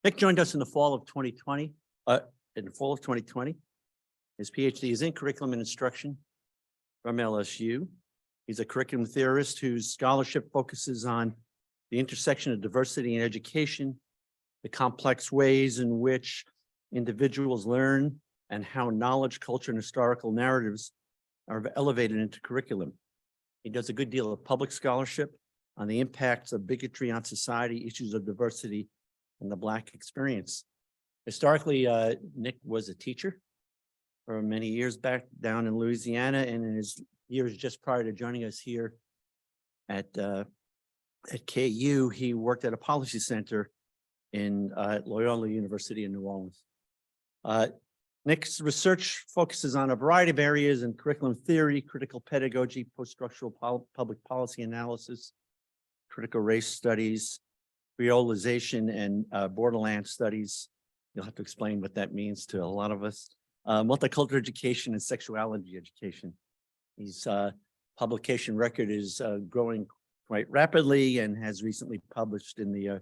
Nick joined us in the fall of 2020. His PhD is in curriculum and instruction from LSU. He's a curriculum theorist whose scholarship focuses on the intersection of diversity and education, the complex ways in which individuals learn, and how knowledge, culture, and historical narratives are elevated into curriculum. He does a good deal of public scholarship on the impacts of bigotry on society, issues of diversity, and the Black experience. Historically, Nick was a teacher for many years back down in Louisiana, and in his years just prior to joining us here at KU, he worked at a policy center at Loyola University in New Orleans. Nick's research focuses on a variety of areas in curriculum theory, critical pedagogy, post-structural public policy analysis, critical race studies, creolization, and borderland studies. You'll have to explain what that means to a lot of us. Multicultural education and sexuality education. His publication record is growing quite rapidly and has recently published in the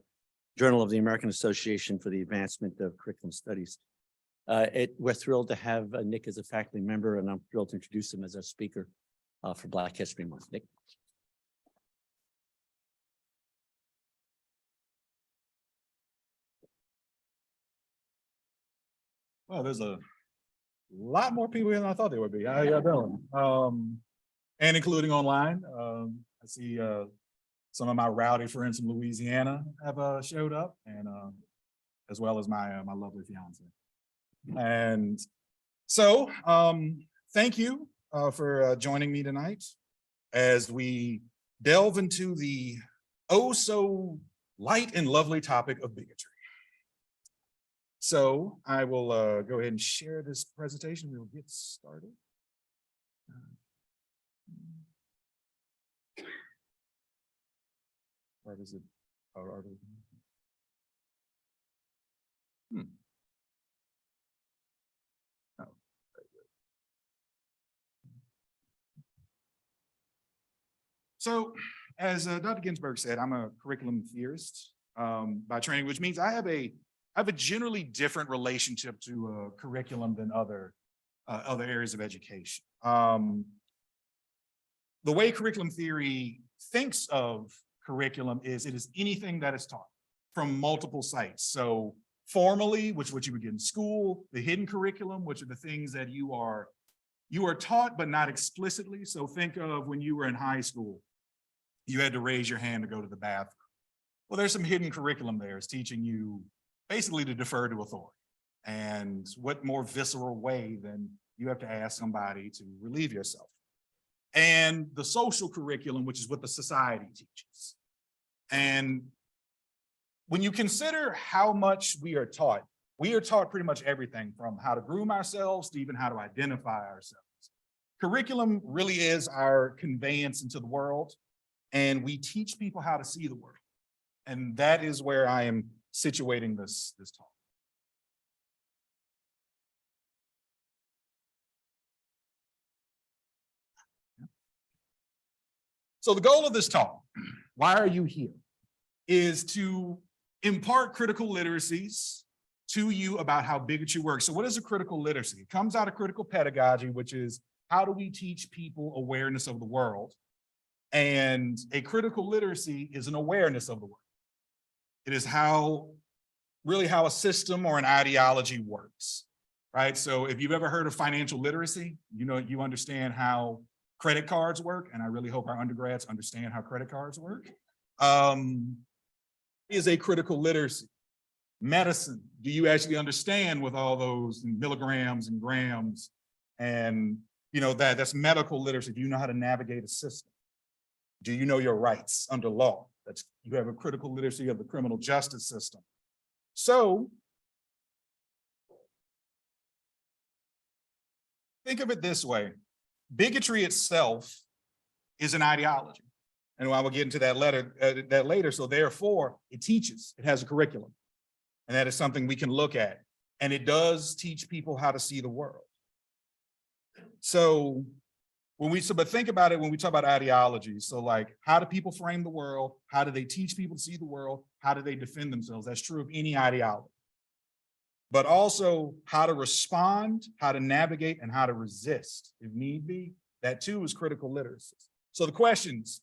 Journal of the American Association for the Advancement of Curriculum Studies. We're thrilled to have Nick as a faculty member, and I'm thrilled to introduce him as our speaker for Black History Month. Nick. Well, there's a lot more people here than I thought there would be. How y'all doing? And including online. I see some of my rowdy friends from Louisiana have showed up, and as well as my lovely fiance. And so, thank you for joining me tonight as we delve into the oh so light and lovely topic of bigotry. So I will go ahead and share this presentation. We will get started. Or is it? So, as Dr. Ginsburg said, I'm a curriculum theorist by training, which means I have a generally different relationship to curriculum than other areas of education. The way curriculum theory thinks of curriculum is it is anything that is taught from multiple sites. So formally, which is what you would get in school, the hidden curriculum, which are the things that you are taught but not explicitly. So think of when you were in high school, you had to raise your hand to go to the bathroom. Well, there's some hidden curriculum there. It's teaching you basically to defer to authority. And what more visceral way than you have to ask somebody to relieve yourself. And the social curriculum, which is what the society teaches. And when you consider how much we are taught pretty much everything from how to groom ourselves to even how to identify ourselves. Curriculum really is our conveyance into the world, and we teach people how to see the world. And that is where I am situating this talk. So the goal of this talk, why are you here, is to impart critical literacies to you about how bigotry works. So what is a critical literacy? It comes out of critical pedagogy, which is how do we teach people awareness of the world? And a critical literacy is an awareness of the world. It is really how a system or an ideology works, right? So if you've ever heard of financial literacy, you understand how credit cards work, and I really hope our undergrads understand how credit cards work. Is a critical literacy. Medicine, do you actually understand with all those milligrams and grams? And that's medical literacy. Do you know how to navigate a system? Do you know your rights under law? You have a critical literacy of the criminal justice system. So think of it this way. Bigotry itself is an ideology. And I will get into that later. So therefore, it teaches. It has a curriculum. And that is something we can look at. And it does teach people how to see the world. So But think about it when we talk about ideology. So like, how do people frame the world? How do they teach people to see the world? How do they defend themselves? That's true of any ideology. But also how to respond, how to navigate, and how to resist if need be. That too is critical literacy. So the questions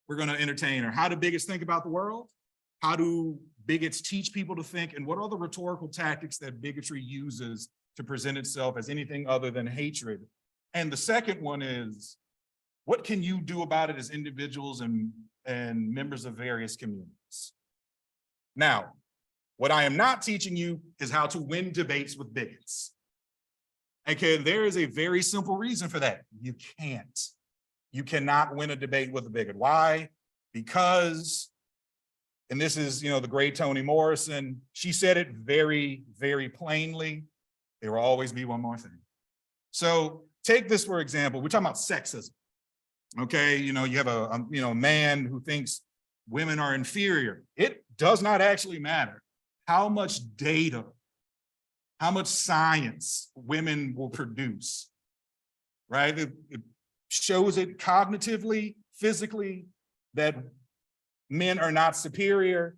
we're going to entertain are: how do bigots think about the world? How do bigots teach people to think? And what are the rhetorical tactics that bigotry uses to present itself as anything other than hatred? And the second one is, what can you do about it as individuals and members of various communities? Now, what I am not teaching you is how to win debates with bigots. Okay, there is a very simple reason for that. You can't. You cannot win a debate with a bigot. Why? Because, and this is, the great Toni Morrison, she said it very, very plainly, there will always be one more thing. So take this for example, we're talking about sexism. Okay, you have a man who thinks women are inferior. It does not actually matter how much data, how much science women will produce, right? It shows it cognitively, physically, that men are not superior.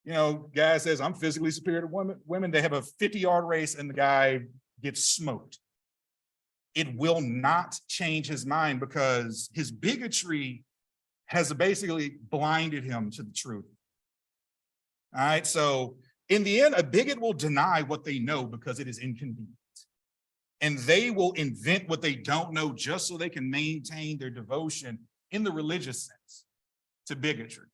Guy says, I'm physically superior to women. They have a 50-yard race and the guy gets smoked. It will not change his mind because his bigotry has basically blinded him to the truth. All right, so in the end, a bigot will deny what they know because it is inconvenient. And they will invent what they don't know just so they can maintain their devotion in the religious sense to bigotry.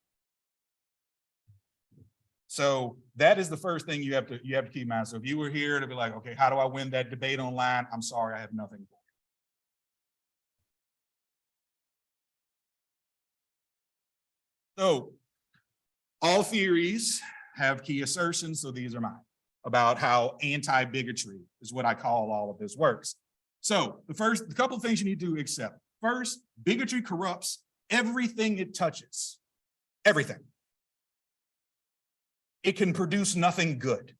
So that is the first thing you have to keep in mind. So if you were here to be like, okay, how do I win that debate online? I'm sorry, I have nothing for you. So all theories have key assertions, so these are mine, about how anti-bigotry is what I call all of this works. So the couple of things you need to accept. First, bigotry corrupts everything it touches, everything. It can produce nothing good.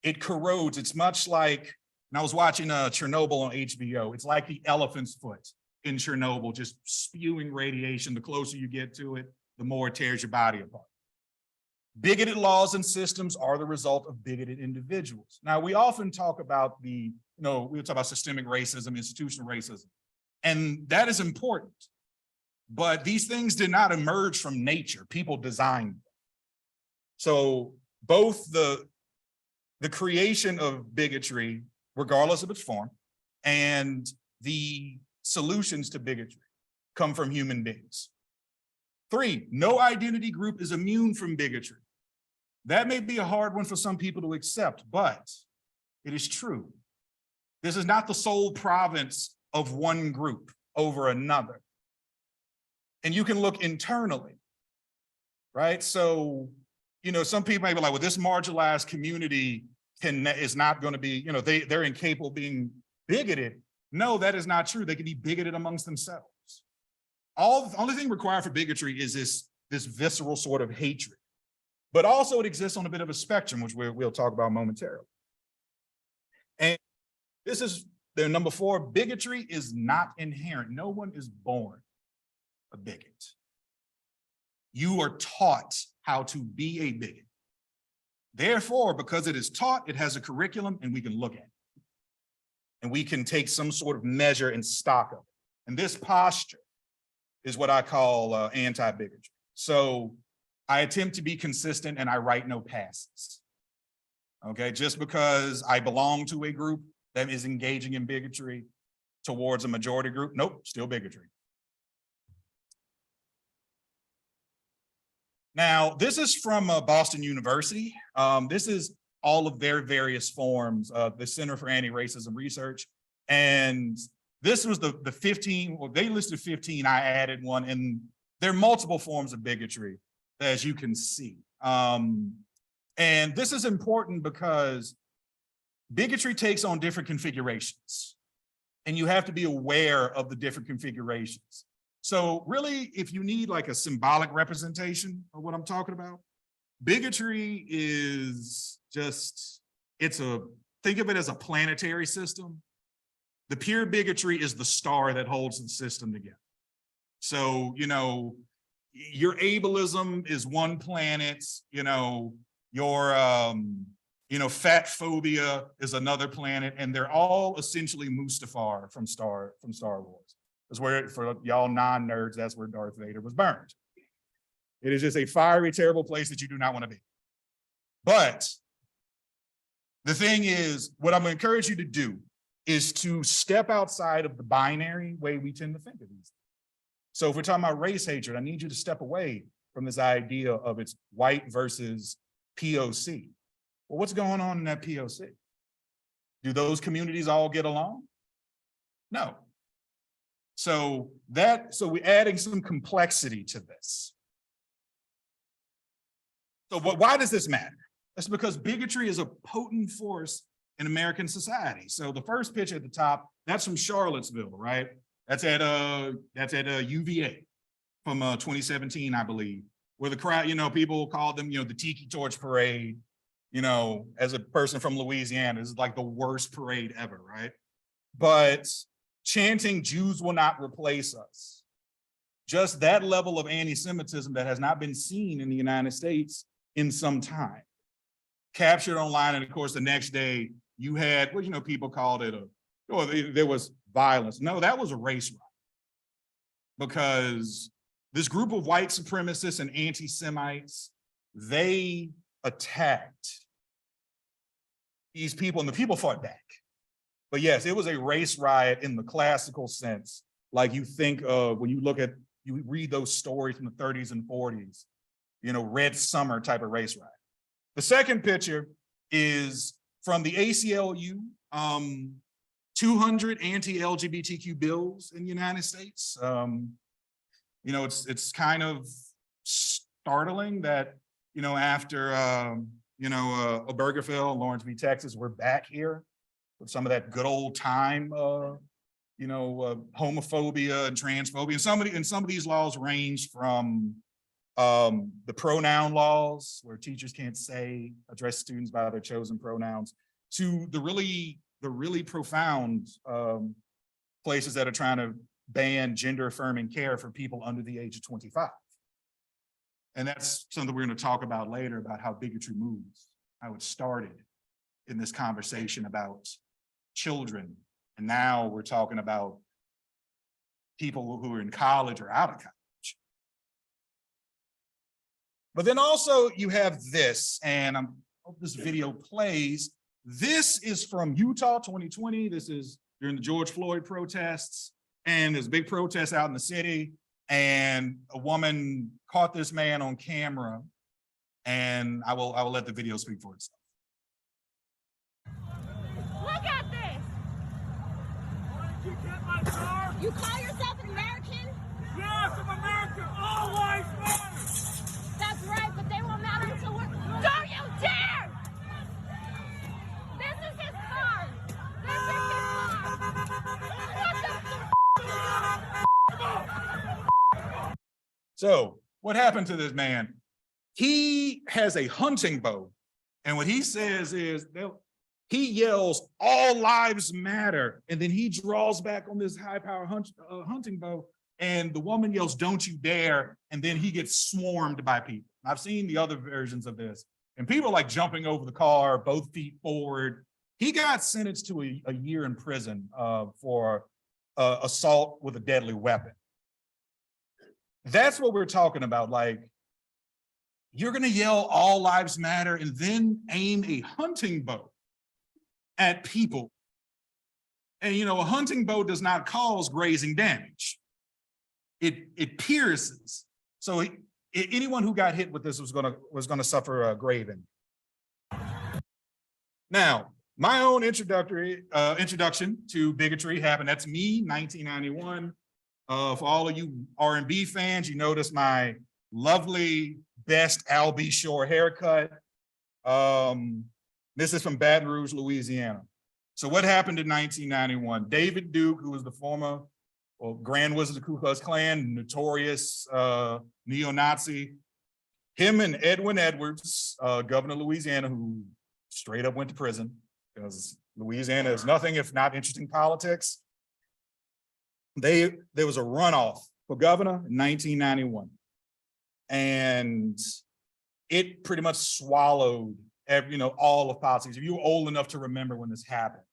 It corrodes. It's much like, and I was watching Chernobyl on HBO. It's like the elephant's foot in Chernobyl, just spewing radiation. The closer you get to it, the more it tears your body apart. Bigoted laws and systems are the result of bigoted individuals. Now, we often talk about we talk about systemic racism, institutional racism, and that is important. But these things did not emerge from nature. People designed them. So both the creation of bigotry, regardless of its form, and the solutions to bigotry come from human beings. 3, no identity group is immune from bigotry. That may be a hard one for some people to accept, but it is true. This is not the sole province of one group over another. And you can look internally, right? So, some people may be like, well, this marginalized community is not going to be, they're incapable of being bigoted. No, that is not true. They can be bigoted amongst themselves. The only thing required for bigotry is this visceral sort of hatred. But also it exists on a bit of a spectrum, which we'll talk about momentarily. And this is the number 4, bigotry is not inherent. No one is born a bigot. You are taught how to be a bigot. Therefore, because it is taught, it has a curriculum and we can look at it. And we can take some sort of measure and stock of it. And this posture is what I call anti-bigotry. So I attempt to be consistent and I write no passes. Okay, just because I belong to a group that is engaging in bigotry towards a majority group, nope, still bigotry. Now, this is from Boston University. This is all of their various forms of the Center for Anti-Racism Research. And this was the 15, well, they listed 15, I added one, and there are multiple forms of bigotry, as you can see. And this is important because bigotry takes on different configurations, and you have to be aware of the different configurations. So really, if you need like a symbolic representation of what I'm talking about, bigotry is just, think of it as a planetary system. The pure bigotry is the star that holds the system together. So, you know, your ableism is one planet, you know, your, you know, fat phobia is another planet, and they're all essentially Mustafar from Star Wars. That's where, for y'all non-nerds, that's where Darth Vader was burned. It is just a fiery, terrible place that you do not want to be. But the thing is, what I'm going to encourage you to do is to step outside of the binary way we tend to think of these things. So if we're talking about race hatred, I need you to step away from this idea of it's white versus POC. Well, what's going on in that POC? Do those communities all get along? No. So we're adding some complexity to this. So why does this matter? That's because bigotry is a potent force in American society. So the first picture at the top, that's from Charlottesville, right? That's at UVA from 2017, I believe, where the crowd, you know, people called them, you know, the Tiki Torch Parade. You know, as a person from Louisiana, this is like the worst parade ever, right? But chanting "Jews will not replace us," just that level of anti-Semitism that has not been seen in the United States in some time, captured online. And of course, the next day you had, well, you know, people called it there was violence. No, that was a race riot, because this group of white supremacists and anti-Semites, they attacked these people, and the people fought back. But yes, it was a race riot in the classical sense, like you think of when you read those stories from the 30s and 40s, you know, Red Summer type of race riot. The second picture is from the ACLU, 200 anti-LGBTQ bills in the United States. You know, it's kind of startling that, you know, after, you know, Obergefell, Lawrence v. Texas, we're back here with some of that good old time, you know, homophobia and transphobia. And some of these laws range from the pronoun laws, where teachers can't address students by their chosen pronouns, to the really profound places that are trying to ban gender affirming care for people under the age of 25. And that's something we're going to talk about later, about how bigotry moves, how it started in this conversation about children. And now we're talking about people who are in college or out of college. But then also you have this, and I hope this video plays. This is from Utah 2020. This is during the George Floyd protests. And there's a big protest out in the city. And a woman caught this man on camera, and I will let the video speak for itself. Look at this. Why did you get my car? You call yourself an American? Yes, I'm American. All lives matter. That's right, but they won't matter until we're... Don't you dare! This is his car. This is his car. What the... So what happened to this man? He has a hunting bow. And what he says is, he yells, "All lives matter." And then he draws back on this high-power hunting bow. And the woman yells, "Don't you dare." And then he gets swarmed by people. I've seen the other versions of this. And people are like jumping over the car, both feet forward. He got sentenced to a year in prison for assault with a deadly weapon. That's what we're talking about. Like, you're going to yell "all lives matter" and then aim a hunting bow at people. And, you know, a hunting bow does not cause grazing damage. It pierces. So anyone who got hit with this was going to suffer a grave injury. Now, my own introduction to bigotry happened. That's me, 1991. For all of you R&B fans, you notice my lovely best Al B. Shore haircut. This is from Baton Rouge, Louisiana. So what happened in 1991? David Duke, who was the former Grand Wizard of the Ku Klux Klan, notorious neo-Nazi, him and Edwin Edwards, governor of Louisiana, who straight up went to prison because Louisiana is nothing if not interesting politics. There was a runoff for governor in 1991. And it pretty much swallowed all of politics. If you were old enough to remember when this happened,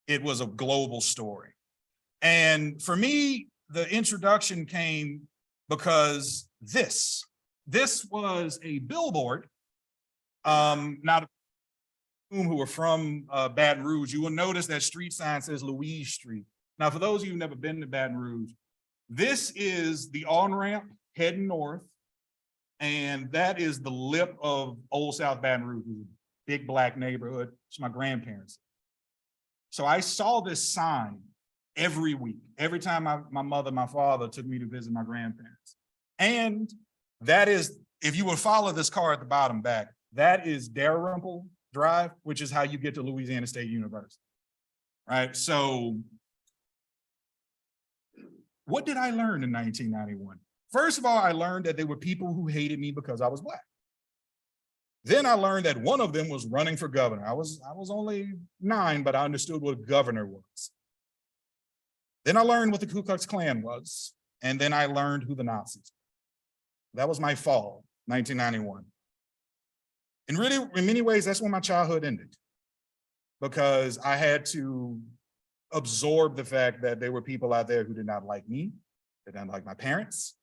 it was a global story. And for me, the introduction came because this was a billboard. Now, who are from Baton Rouge, you will notice that street sign says Louise Street. Now, for those of you who've never been to Baton Rouge, this is the on-ramp heading north, and that is the lip of Old South Baton Rouge, a big Black neighborhood. It's my grandparents. So I saw this sign every week, every time my mother, my father took me to visit my grandparents. And that is, if you will follow this car at the bottom back, that is Dalrymple Drive, which is how you get to Louisiana State University, right? So what did I learn in 1991? First of all, I learned that there were people who hated me because I was Black. Then I learned that one of them was running for governor. I was only 9, but I understood what a governor was. Then I learned what the Ku Klux Klan was. And then I learned who the Nazis were. That was my fall, 1991. And really, in many ways, that's when my childhood ended, because I had to absorb the fact that there were people out there who did not like me, did not like my parents,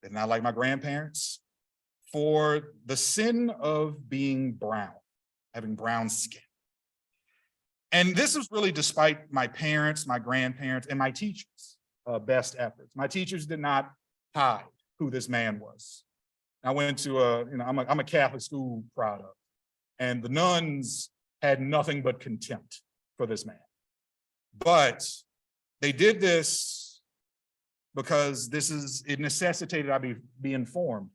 did not like my grandparents, for the sin of being brown, having brown skin. And this was really despite my parents, my grandparents, and my teachers' best efforts. My teachers did not hide who this man was. I went to I'm a Catholic school product, and the nuns had nothing but contempt for this man. But they did this because it necessitated I be informed,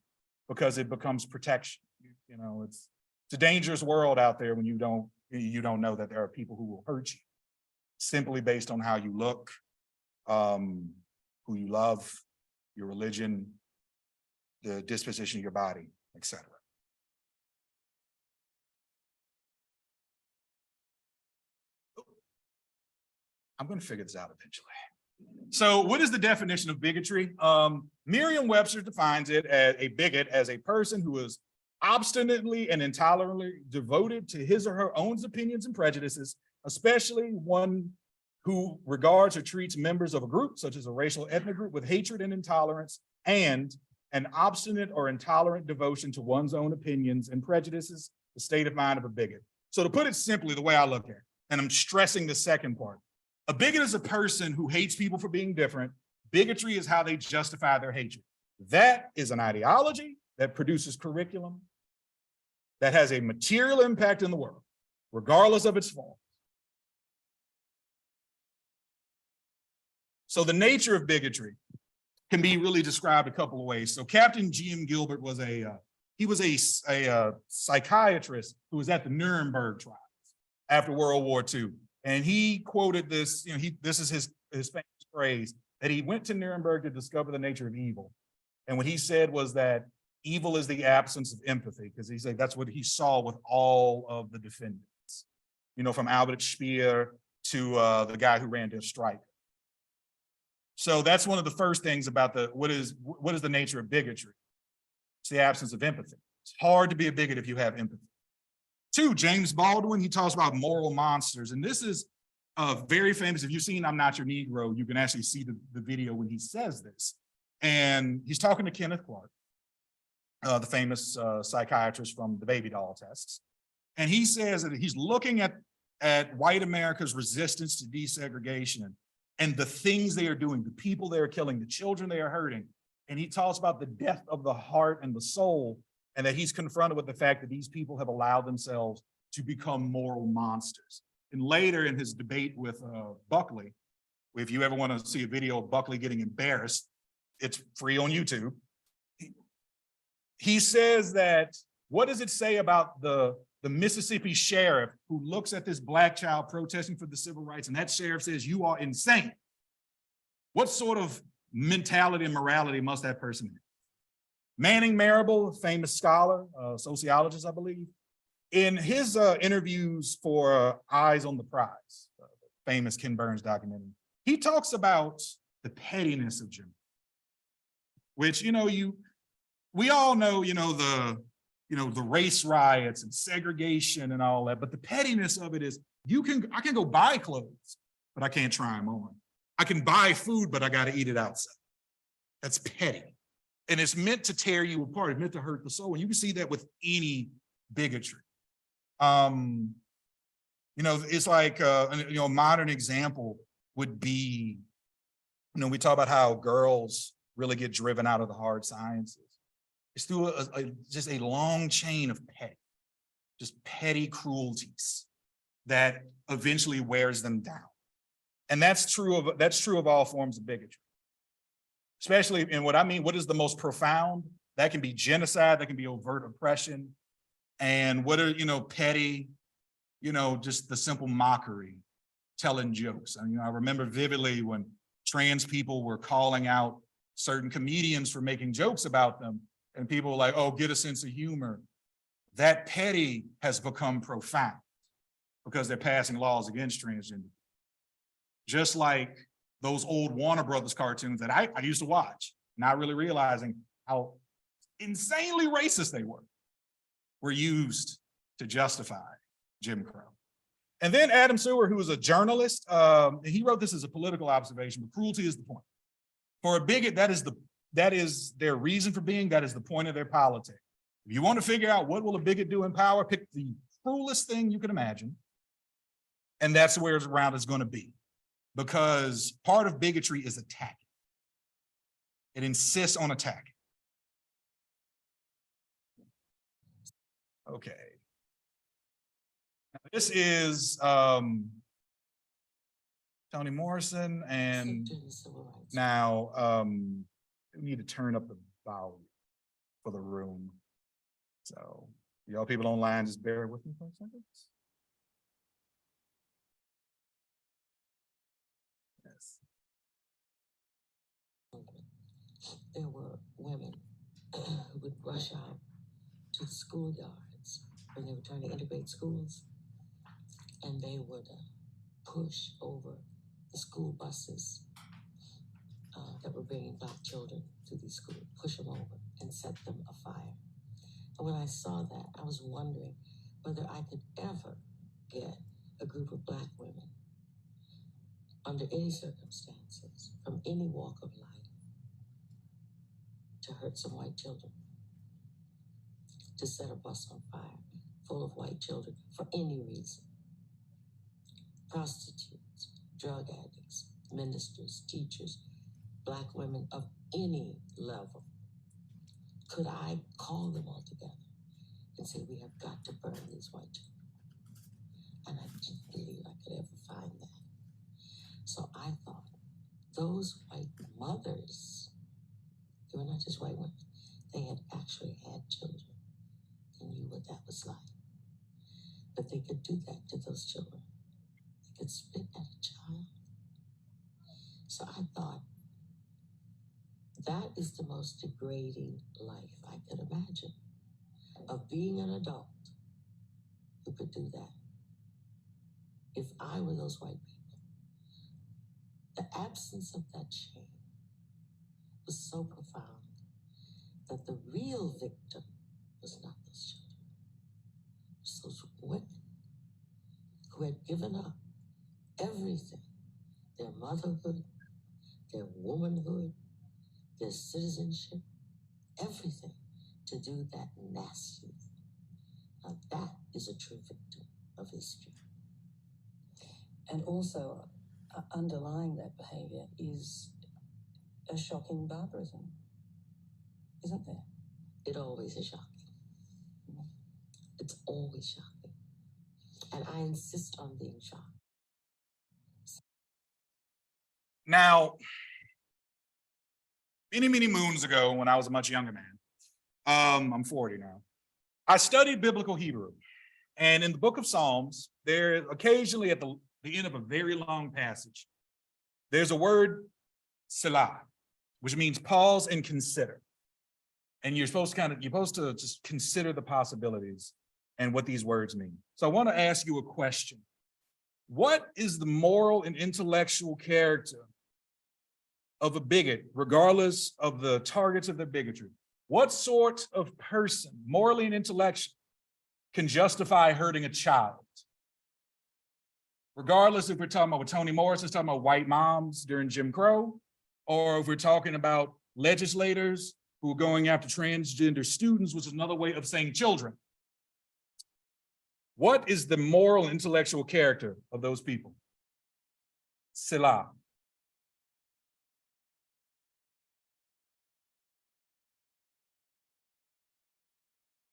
because it becomes protection. It's a dangerous world out there when you don't know that there are people who will hurt you simply based on how you look, who you love, your religion, the disposition of your body, etc. I'm going to figure this out eventually. So what is the definition of bigotry? Merriam-Webster defines it as a bigot as a person who is obstinately and intolerantly devoted to his or her own opinions and prejudices, especially one who regards or treats members of a group, such as a racial ethnic group, with hatred and intolerance, and an obstinate or intolerant devotion to one's own opinions and prejudices, the state of mind of a bigot. So to put it simply, the way I look at it, and I'm stressing the second part, a bigot is a person who hates people for being different. Bigotry is how they justify their hatred. That is an ideology that produces curriculum that has a material impact in the world, regardless of its form. So the nature of bigotry can be really described a couple of ways. So Captain G.M. Gilbert was a psychiatrist who was at the Nuremberg trials after World War II. And he quoted this, this is his famous phrase, that he went to Nuremberg to discover the nature of evil. And what he said was that evil is the absence of empathy, because he said that's what he saw with all of the defendants, from Albert Speer to the guy who ran their strike. So that's one of the first things about what is the nature of bigotry. It's the absence of empathy. It's hard to be a bigot if you have empathy. 2, James Baldwin, he talks about moral monsters. And this is very famous. If you've seen I'm Not Your Negro, you can actually see the video when he says this. And he's talking to Kenneth Clark, the famous psychiatrist from the baby doll tests. And he says that he's looking at white America's resistance to desegregation and the things they are doing, the people they are killing, the children they are hurting. And he talks about the death of the heart and the soul, and that he's confronted with the fact that these people have allowed themselves to become moral monsters. And later in his debate with Buckley, if you ever want to see a video of Buckley getting embarrassed, it's free on YouTube. He says that, what does it say about the Mississippi sheriff who looks at this Black child protesting for the civil rights, and that sheriff says, "You are insane"? What sort of mentality and morality must that person have? Manning Marable, famous scholar, sociologist, I believe, In his interviews for Eyes on the Prize, the famous Ken Burns documentary, he talks about the pettiness of Jim, which, we all know, the race riots and segregation and all that, but the pettiness of it is I can go buy clothes, but I can't try them on. I can buy food, but I got to eat it outside. That's petty. And it's meant to tear you apart. It's meant to hurt the soul. And you can see that with any bigotry. It's like, a modern example would be, we talk about how girls really get driven out of the hard sciences. It's through just a long chain of petty cruelties that eventually wears them down. And that's true of all forms of bigotry. Especially in what is the most profound? That can be genocide, that can be overt oppression. And what are, petty, just the simple mockery, telling jokes. I remember vividly when trans people were calling out certain comedians for making jokes about them, and people were like, oh, get a sense of humor. That petty has become profound because they're passing laws against transgender. Just like those old Warner Brothers cartoons that I used to watch, not really realizing how insanely racist they were used to justify Jim Crow. And then Adam Seward, who was a journalist, he wrote this as a political observation, but cruelty is the point. For a bigot, that is their reason for being, that is the point of their politics. If you want to figure out what will a bigot do in power, pick the cruelest thing you can imagine, and that's where it's around is going to be. Because part of bigotry is attacking. It insists on attacking. Okay. Now, this is Toni Morrison, and now we need to turn up the volume for the room. So y'all people online, just bear with me for a second. There were women who would rush out to the schoolyards when they were trying to integrate schools, and they would push over the school buses that were bringing Black children to these schools, push them over and set them afire. And when I saw that, I was wondering whether I could ever get a group of Black women under any circumstances, from any walk of life, to hurt some white children, to set a bus on fire full of white children for any reason. Prostitutes, drug addicts, ministers, teachers, Black women of any level. Could I call them all together and say, we have got to burn these white children? And I didn't believe I could ever find that. So I thought, those white mothers, they were not just white women, they had actually had children. They knew what that was like. But they could do that to those children. They could spit at a child. So I thought, that is the most degrading life I could imagine, of being an adult who could do that. If I were those white people, the absence of that shame was so profound that the real victim was not those children. It was those women who had given up everything, their motherhood, their womanhood, their citizenship, everything, to do that nasty thing. Now that is a true victim of history. And also, underlying that behavior is a shocking barbarism, isn't there? It always is shocking. It's always shocking. And I insist on being shocked. Now, many moons ago, when I was a much younger man, I'm 40 now, I studied biblical Hebrew. And in the book of Psalms, there occasionally at the end of a very long passage, there's a word, selah, which means pause and consider. And you're supposed to just consider the possibilities and what these words mean. So I want to ask you a question. What is the moral and intellectual character of a bigot, regardless of the targets of their bigotry? What sort of person, morally and intellectually, can justify hurting a child? Regardless if we're talking about what Toni Morrison's talking about, white moms during Jim Crow, or if we're talking about legislators who are going after transgender students, which is another way of saying children. What is the moral and intellectual character of those people? Selah.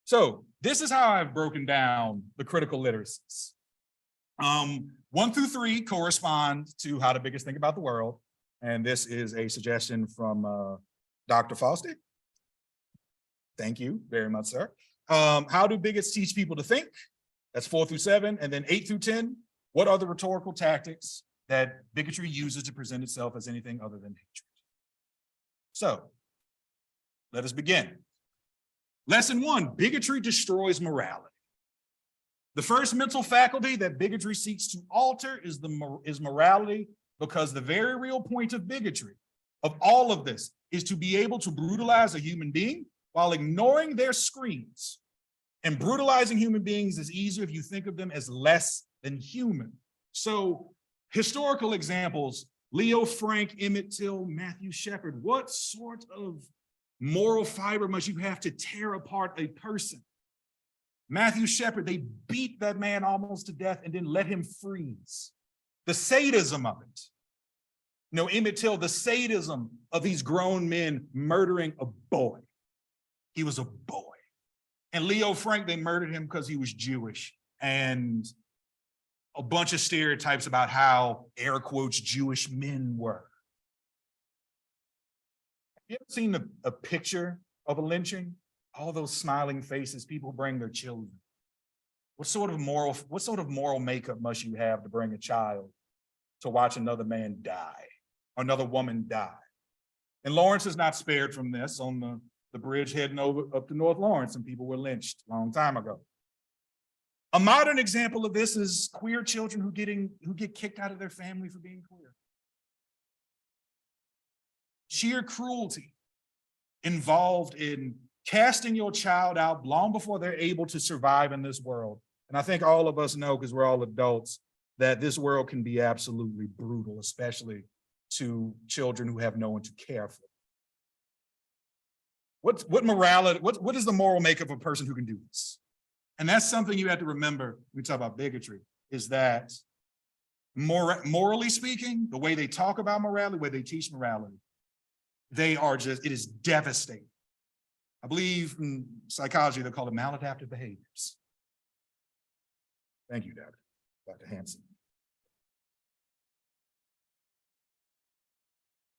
So this is how I've broken down the critical literacies. 1 through 3 correspond to how the bigots think about the world. And this is a suggestion from Dr. Fausti. Thank you very much, sir. How do bigots teach people to think? That's 4 through 7. And then 8 through 10, what are the rhetorical tactics that bigotry uses to present itself as anything other than hatred? So let us begin. Lesson 1, bigotry destroys morality. The first mental faculty that bigotry seeks to alter is morality, because the very real point of bigotry, of all of this, is to be able to brutalize a human being while ignoring their screams. And brutalizing human beings is easier if you think of them as less than human. So historical examples, Leo Frank, Emmett Till, Matthew Shepard, what sort of moral fiber must you have to tear apart a person? Matthew Shepard, they beat that man almost to death and then let him freeze. The sadism of it. You know, Emmett Till, the sadism of these grown men murdering a boy. He was a boy. And Leo Frank, they murdered him because he was Jewish, and a bunch of stereotypes about how, air quotes, Jewish men were. Have you ever seen a picture of a lynching? All those smiling faces, people bring their children. What sort of moral makeup must you have to bring a child to watch another man die, or another woman die? And Lawrence is not spared from this. On the bridge heading up to North Lawrence, and people were lynched a long time ago. A modern example of this is queer children who get kicked out of their family for being queer. Sheer cruelty involved in casting your child out long before they're able to survive in this world. And I think all of us know, because we're all adults, that this world can be absolutely brutal, especially to children who have no one to care for. What morality, what is the moral makeup of a person who can do this? And that's something you have to remember when we talk about bigotry, is that morally speaking, the way they talk about morality, the way they teach morality, it is devastating. I believe in psychology, they call it maladaptive behaviors. Thank you, Dr. Hanson.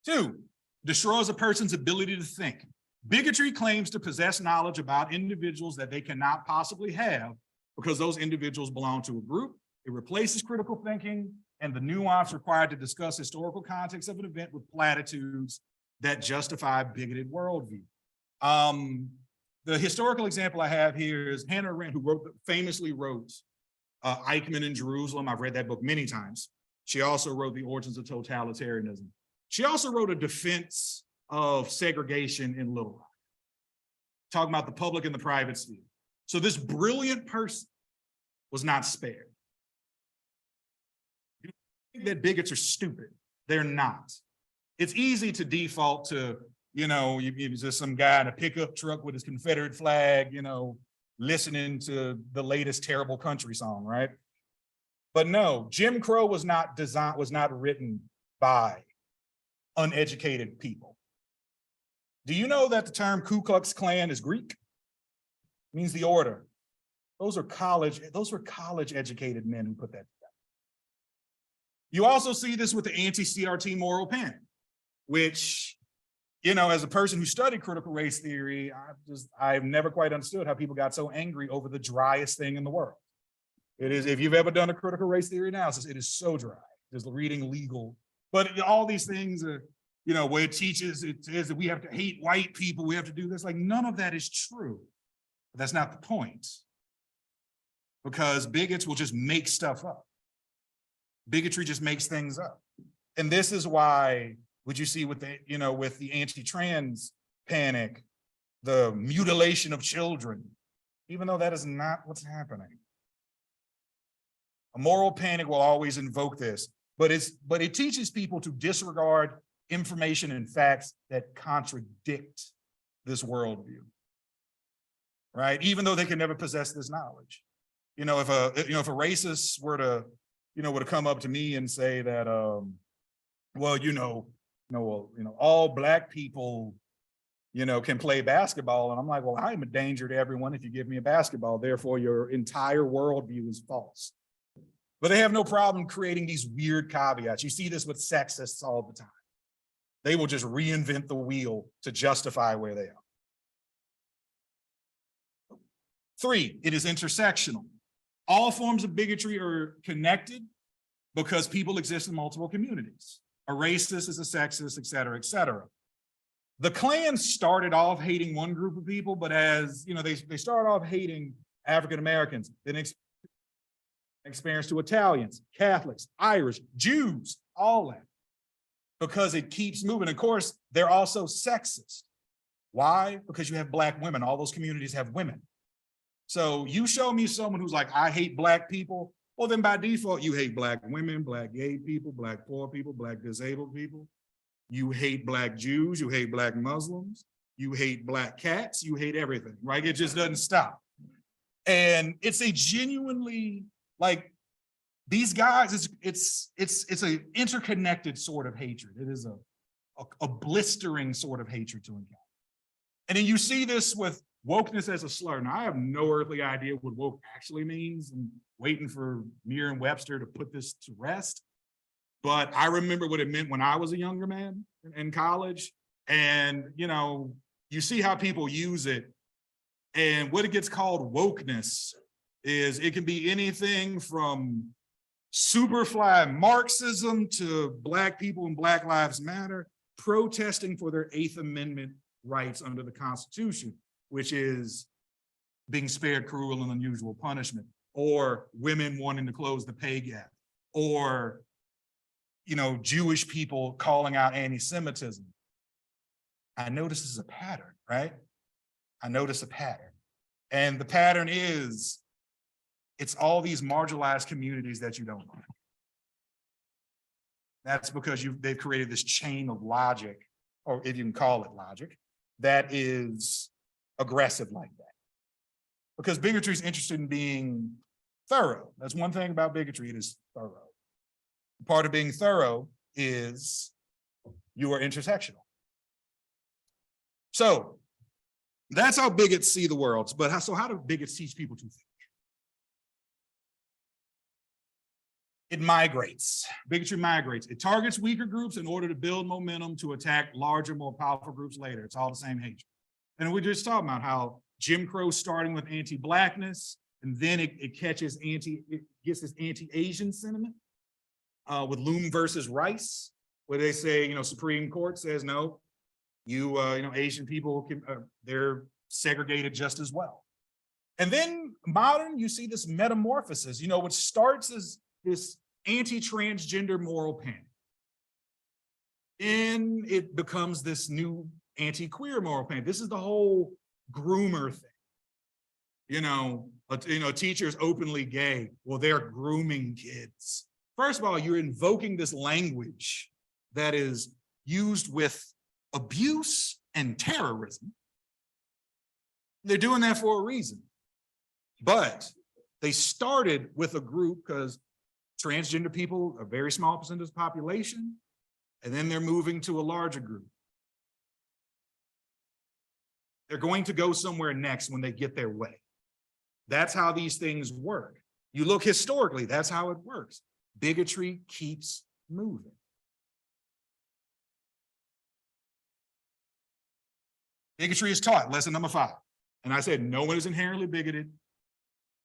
2, destroys a person's ability to think. Bigotry claims to possess knowledge about individuals that they cannot possibly have because those individuals belong to a group. It replaces critical thinking and the nuance required to discuss historical context of an event with platitudes that justify bigoted worldview. The historical example I have here is Hannah Arendt, who famously wrote Eichmann in Jerusalem. I've read that book many times. She also wrote The Origins of Totalitarianism. She also wrote a defense of segregation in Little Rock, talking about the public and the private sphere. So this brilliant person was not spared. You think that bigots are stupid. They're not. It's easy to default to, you just some guy in a pickup truck with his Confederate flag, listening to the latest terrible country song, right? But no, Jim Crow was not written by uneducated people. Do you know that the term Ku Klux Klan is Greek? It means the order. Those were college educated men who put that together. You also see this with the anti-CRT moral panic, which, as a person who studied critical race theory, I've never quite understood how people got so angry over the driest thing in the world. It is, if you've ever done a critical race theory analysis, it is so dry. Just reading legal, but all these things are, where it says that we have to hate white people, we have to do this. Like, none of that is true. But that's not the point. because bigots will just make stuff up. Bigotry just makes things up. And this is why, would you see with the, with the anti-trans panic, the mutilation of children, even though that is not what's happening. A moral panic will always invoke this, but it teaches people to disregard information and facts that contradict this worldview, right? Even though they can never possess this knowledge. If a racist were to, come up to me and say that, all Black people, can play basketball. And I'm like, well, I'm a danger to everyone if you give me a basketball. Therefore, your entire worldview is false. But they have no problem creating these weird caveats. You see this with sexists all the time. They will just reinvent the wheel to justify where they are. 3, it is intersectional. All forms of bigotry are connected because people exist in multiple communities. A racist is a sexist, et cetera, et cetera. The Klan started off hating one group of people, but as they started off hating African Americans, then experience to Italians, Catholics, Irish, Jews, all that, because it keeps moving. Of course, they're also sexist. Why? Because you have Black women. All those communities have women. So you show me someone who's like, I hate Black people. Well, then by default, you hate Black women, Black gay people, Black poor people, Black disabled people. You hate Black Jews, you hate Black Muslims, you hate Black cats, you hate everything, right? It just doesn't stop. And it's a genuinely, like, these guys, it's an interconnected sort of hatred. It is a blistering sort of hatred to encounter. And then you see this with wokeness as a slur. Now, I have no earthly idea what woke actually means. I'm waiting for Merriam-Webster to put this to rest. But I remember what it meant when I was a younger man in college. And, you see how people use it. And what it gets called wokeness is it can be anything from superfly Marxism to Black people and Black Lives Matter protesting for their 8th Amendment rights under the Constitution, which is being spared cruel and unusual punishment, or women wanting to close the pay gap, or Jewish people calling out anti-Semitism. I notice this is a pattern, right? I notice a pattern. And the pattern is, it's all these marginalized communities that you don't like. That's because they've created this chain of logic, or if you can call it logic, that is aggressive like that. Because bigotry is interested in being thorough. That's one thing about bigotry, it is thorough. Part of being thorough is you are intersectional. So that's how bigots see the world. But how do bigots teach people to think? It migrates. Bigotry migrates. It targets weaker groups in order to build momentum to attack larger, more powerful groups later. It's all the same hatred. And we just talked about how Jim Crow starting with anti-Blackness, and then it gets this anti-Asian sentiment with Loom versus Rice, where they say, Supreme Court says, no, Asian people they're segregated just as well. And then modern, you see this metamorphosis, what starts as this anti-transgender moral panic. And it becomes this new anti-queer moral panic. This is the whole groomer thing. A teacher is openly gay. Well, they're grooming kids. First of all, you're invoking this language that is used with abuse and terrorism. They're doing that for a reason. But they started with a group because transgender people, a very small percentage of the population, and then they're moving to a larger group. They're going to go somewhere next when they get their way. That's how these things work. You look historically, that's how it works. Bigotry keeps moving. Bigotry is taught, lesson number 5. And I said, no one is inherently bigoted.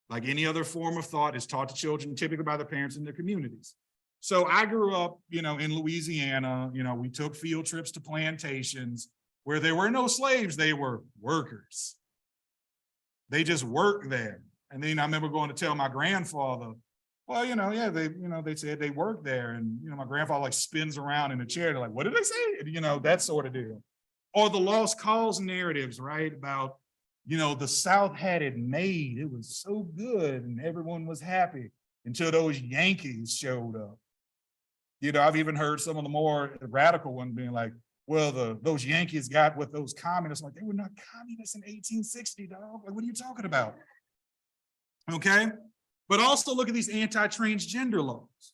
Like any other form of thought is taught to children, typically by their parents in their communities. So I grew up, in Louisiana, we took field trips to plantations where there were no slaves, they were workers. They just worked there. And then I remember going to tell my grandfather, well, yeah, they said they worked there. And, my grandfather like spins around in a chair. They're like, what did they say? That sort of deal. Or the lost cause narratives, right? About, the South had it made. It was so good and everyone was happy until those Yankees showed up. I've even heard some of the more radical ones being like, well, those Yankees got with those communists. Like, they were not communists in 1860, dog. Like, what are you talking about? Okay. But also look at these anti-transgender laws.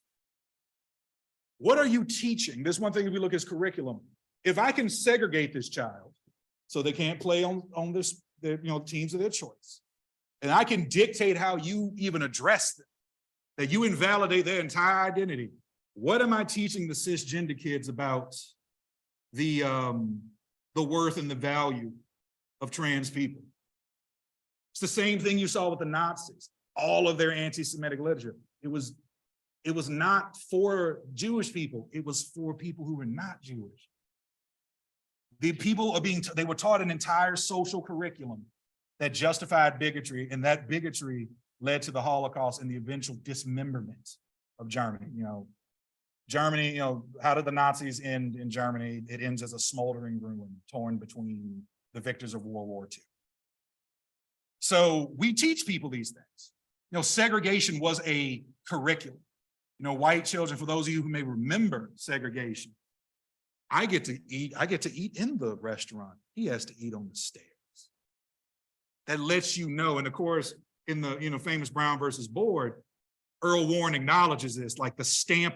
What are you teaching? This one thing if we look at curriculum. If I can segregate this child so they can't play on this, teams of their choice, and I can dictate how you even address them, that you invalidate their entire identity. What am I teaching the cisgender kids about the worth and the value of trans people? It's the same thing you saw with the Nazis, all of their anti-Semitic literature. It was not for Jewish people. It was for people who were not Jewish. The people they were taught an entire social curriculum that justified bigotry, and that bigotry led to the Holocaust and the eventual dismemberment of Germany. Germany, how did the Nazis end in Germany? It ends as a smoldering ruin torn between the victors of World War II. So we teach people these things. Segregation was a curriculum. White children, for those of you who may remember segregation, I get to eat in the restaurant. He has to eat on the stairs. That lets you know, and of course, in the famous Brown versus Board, Earl Warren acknowledges this, like the stamp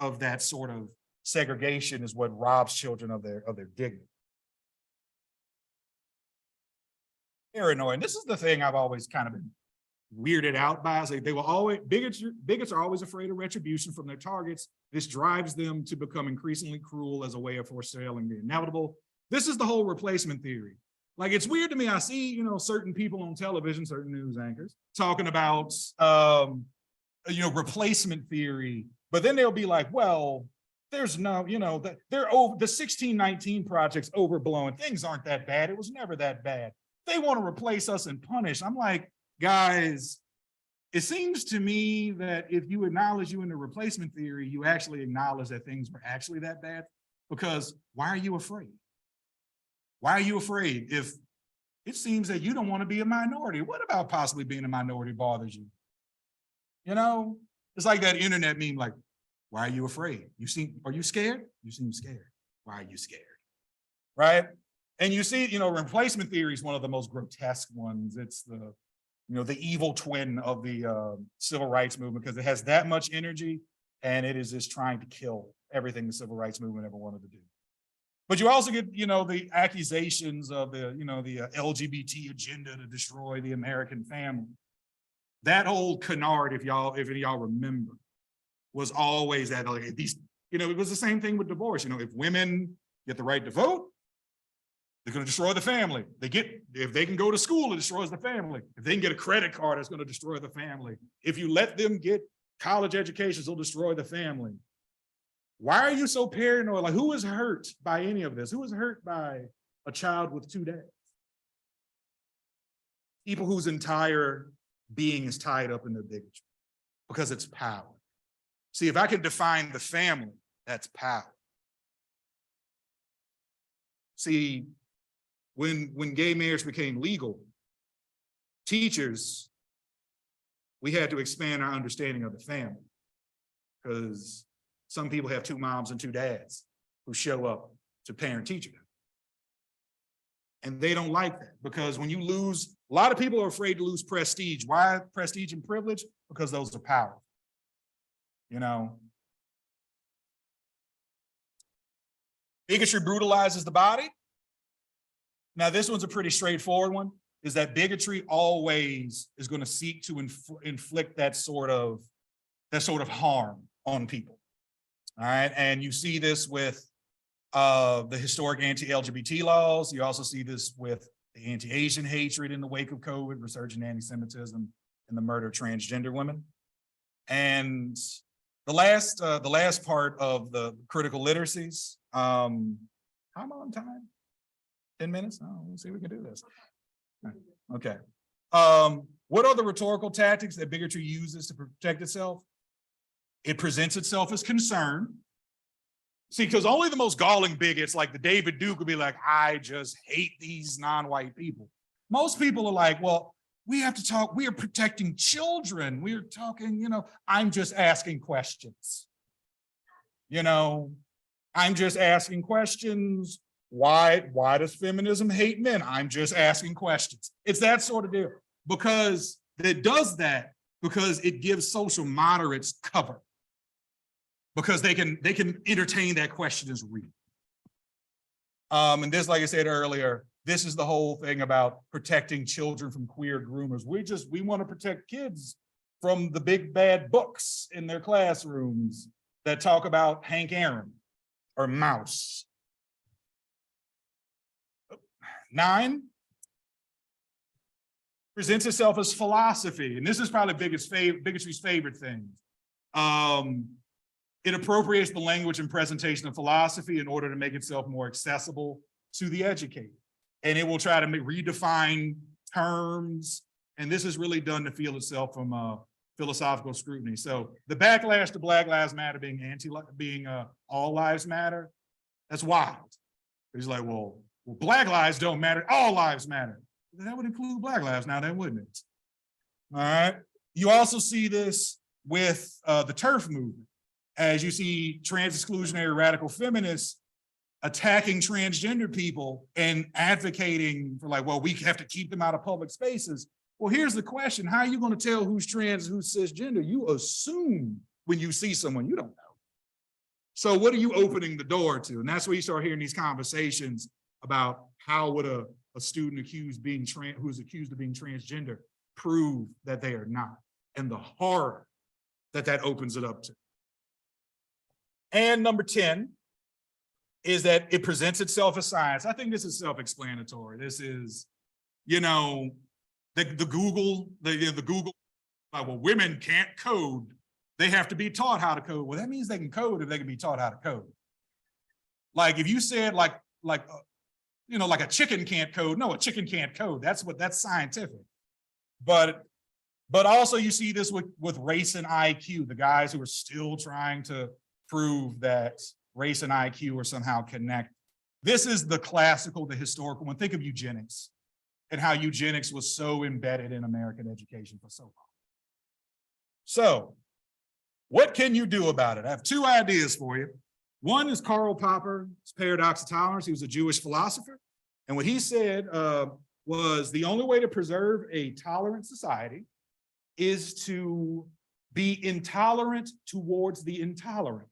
of that sort of segregation is what robs children of their dignity. Paranoid, and this is the thing I've always kind of been weirded out by. They will always, bigots are always afraid of retribution from their targets. This drives them to become increasingly cruel as a way of foretelling the inevitable. This is the whole replacement theory. Like, it's weird to me. I see, certain people on television, certain news anchors talking about, replacement theory, but then they'll be like, well, there's no, they're over, the 1619 project's overblown. Things aren't that bad. It was never that bad. They want to replace us and punish. I'm like, guys, it seems to me that if you acknowledge you in the replacement theory, you actually acknowledge that things were actually that bad, because why are you afraid? Why are you afraid if it seems that you don't want to be a minority? What about possibly being a minority bothers you? It's like that internet meme, like, why are you afraid? Are you scared? You seem scared. Why are you scared? Right? And you see, replacement theory is one of the most grotesque ones. It's the evil twin of the civil rights movement, because it has that much energy and it is just trying to kill everything the civil rights movement ever wanted to do. But you also get, the accusations of the LGBT agenda to destroy the American family. That old canard, if any of y'all remember, was always that, like, these, it was the same thing with divorce. If women get the right to vote, they're going to destroy the family. If they can go to school, it destroys the family. If they can get a credit card, it's going to destroy the family. If you let them get college educations, they'll destroy the family. Why are you so paranoid? Like, who is hurt by any of this? Who is hurt by a child with two dads? People whose entire being is tied up in their bigotry, because it's power. See, if I can define the family, that's power. See, when gay marriage became legal, teachers, we had to expand our understanding of the family, because some people have two moms and two dads who show up to parent-teacher. And they don't like that, because when you lose, a lot of people are afraid to lose prestige. Why prestige and privilege? Because those are powerful. Bigotry brutalizes the body. Now, this one's a pretty straightforward one, is that bigotry always is going to seek to inflict that sort of harm on people. All right. And you see this with the historic anti-LGBT laws. You also see this with the anti-Asian hatred in the wake of COVID, resurgent anti-Semitism, and the murder of transgender women. And the last part of the critical literacies, how am I on time? 10 minutes? Oh, let's see if we can do this. Okay. What are the rhetorical tactics that bigotry uses to protect itself? It presents itself as concern. See, because only the most galling bigots like the David Duke would be like, I just hate these non-white people. Most people are like, well, we have to talk, we are protecting children. We're talking, I'm just asking questions. I'm just asking questions. Why does feminism hate men? I'm just asking questions. It's that sort of deal. Because it does that because it gives social moderates cover. Because they can entertain that question as real. And this, like I said earlier, this is the whole thing about protecting children from queer groomers. We want to protect kids from the big bad books in their classrooms that talk about Hank Aaron or Mouse. 9, presents itself as philosophy. And this is probably bigotry's favorite thing. It appropriates the language and presentation of philosophy in order to make itself more accessible to the educated. And it will try to redefine terms. And this is really done to feel itself from philosophical scrutiny. So the backlash to Black Lives Matter being all lives matter, that's wild. It's like, well, Black lives don't matter, all lives matter. That would include Black lives now, then, wouldn't it? All right. You also see this with the TERF movement. As you see trans exclusionary radical feminists attacking transgender people and advocating for like, well, we have to keep them out of public spaces. Well, here's the question. How are you going to tell who's trans, who's cisgender? You assume when you see someone you don't know. So what are you opening the door to? And that's where you start hearing these conversations about how would a student who's accused of being transgender prove that they are not, and the horror that opens it up to. And number 10 is that it presents itself as science. I think this is self-explanatory. This is, the Google, well, women can't code. They have to be taught how to code. Well, that means they can code if they can be taught how to code. Like if you said like a chicken can't code. No, a chicken can't code. That's scientific. But also you see this with race and IQ, the guys who are still trying to prove that race and IQ are somehow connected. This is the classical, the historical one. Think of eugenics and how eugenics was so embedded in American education for so long. So what can you do about it? I have 2 ideas for you. One is Karl Popper's paradox of tolerance. He was a Jewish philosopher. And what he said was the only way to preserve a tolerant society is to be intolerant towards the intolerant,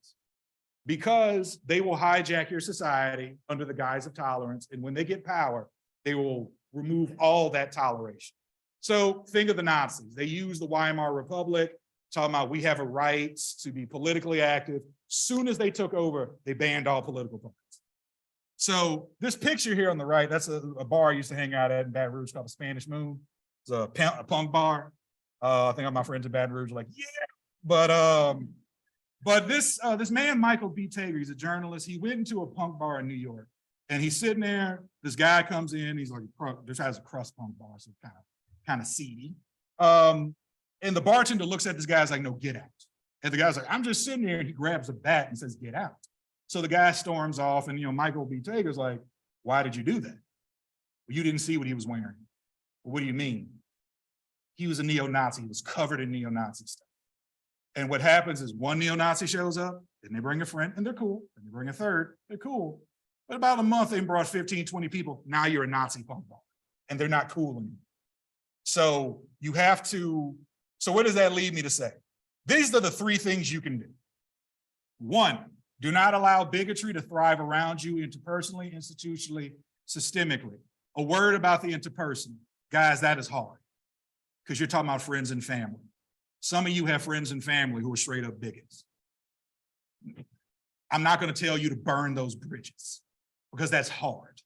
because they will hijack your society under the guise of tolerance. And when they get power, they will remove all that toleration. So think of the Nazis. They used the Weimar Republic, talking about we have a right to be politically active. Soon as they took over, they banned all political parties. So this picture here on the right, that's a bar I used to hang out at in Baton Rouge called the Spanish Moon. It's a punk bar. I think all my friends in Baton Rouge are like, yeah. But this man, Michael B. Tager, he's a journalist. He went into a punk bar in New York, and he's sitting there. This guy comes in. He's like, this has a crust punk bar, so kind of seedy. And the bartender looks at this guy, is like, no, get out. And the guy's like, I'm just sitting there. And he grabs a bat and says, get out. So the guy storms off, and Michael B. Tager's like, why did you do that? Well, you didn't see what he was wearing. Well, what do you mean? He was a neo-Nazi. He was covered in neo-Nazi stuff. And what happens is one neo-Nazi shows up, then they bring a friend, and they're cool. Then they bring a third, they're cool. But about a month, they brought 15, 20 people. Now you're a Nazi punk bar, and they're not cool anymore. So you have to, so what does that lead me to say? These are the 3 things you can do. 1, do not allow bigotry to thrive around you interpersonally, institutionally, systemically. A word about the interpersonal. Guys, that is hard, because you're talking about friends and family. Some of you have friends and family who are straight up bigots. I'm not going to tell you to burn those bridges, because that's hard.